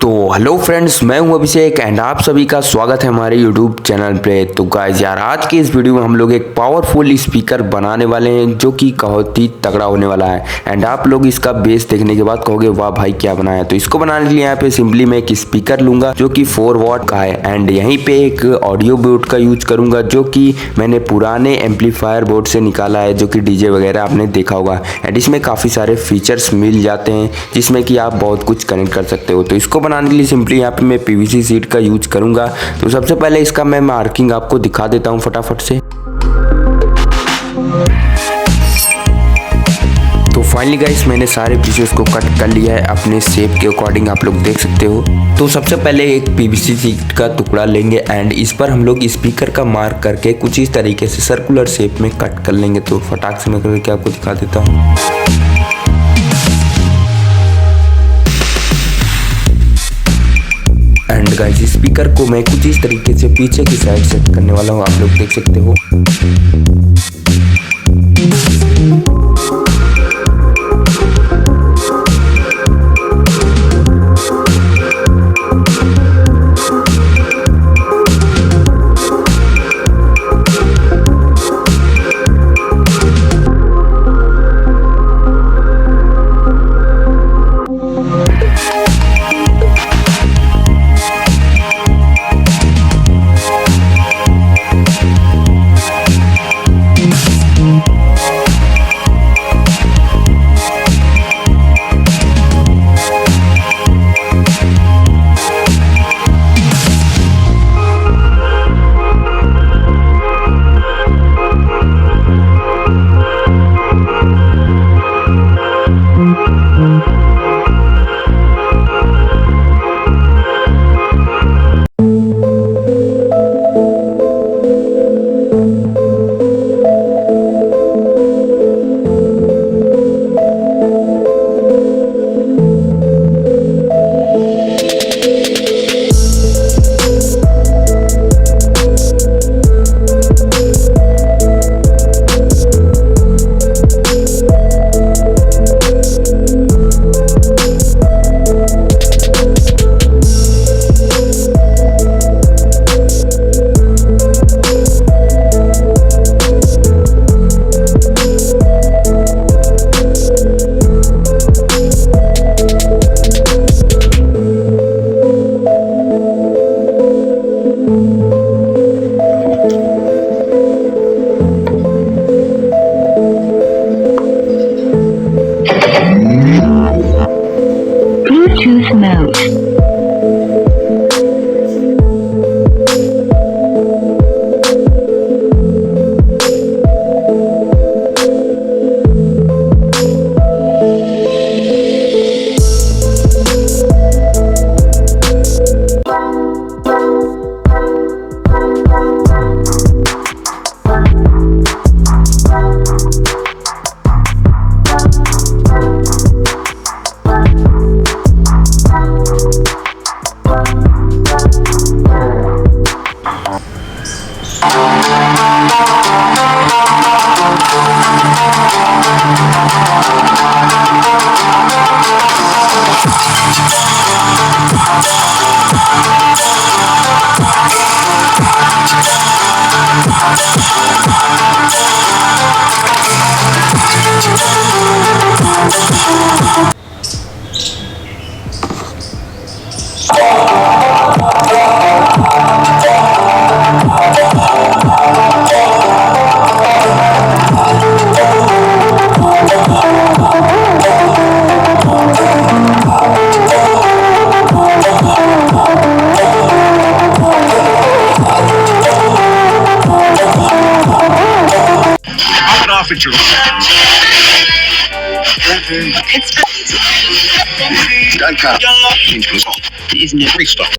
तो hello friends, मैं हूं अभिषेक एंड आप सभी का स्वागत है हमारे यूट्यूब चैनल पे। तो गाइस यार, आज के इस वीडियो में हम लोग एक पावरफुल स्पीकर बनाने वाले हैं जो कि बहुत ही तगड़ा होने वाला है। एंड आप लोग इसका बेस देखने के बाद कहोगे वाह भाई क्या बनाया। तो इसको बनाने के लिए यहाँ पे सिंपली मैं एक स्पीकर लूंगा जो कि 4 वॉट का है एंड यहीं पे एक ऑडियो बोर्ड का यूज करूंगा जो कि मैंने पुराने एम्पलीफायर बोर्ड से निकाला है, जो कि डीजे वगैरह आपने देखा होगा। एंड इसमें काफ़ी सारे फीचर्स मिल जाते हैं जिसमें कि आप बहुत कुछ कनेक्ट कर सकते हो। तो इसको बनाने के लिए सिंपली यहाँ पे मैं पीवीसी शीट का यूज करूंगा। तो सबसे पहले इसका मैं मार्किंग आपको दिखा देता हूँ फटाफट से। तो फाइनली गाइस, मैंने सारे पीसेस को कट कर लिया है अपने शेप के अकॉर्डिंग, आप लोग देख सकते हो। तो सबसे पहले एक पीवीसी शीट का टुकड़ा लेंगे एंड इस पर हम लोग स्पीकर का मार्क करके कुछ इस तरीके से सर्कुलर शेप में कट कर लेंगे। तो फटाक से मैं करके आपको दिखा देता हूँ। एंड गाइस, स्पीकर को मैं कुछ इस तरीके से पीछे की साइड सेट करने वाला हूँ, आप लोग देख सकते हो। Bluetooth mode. It's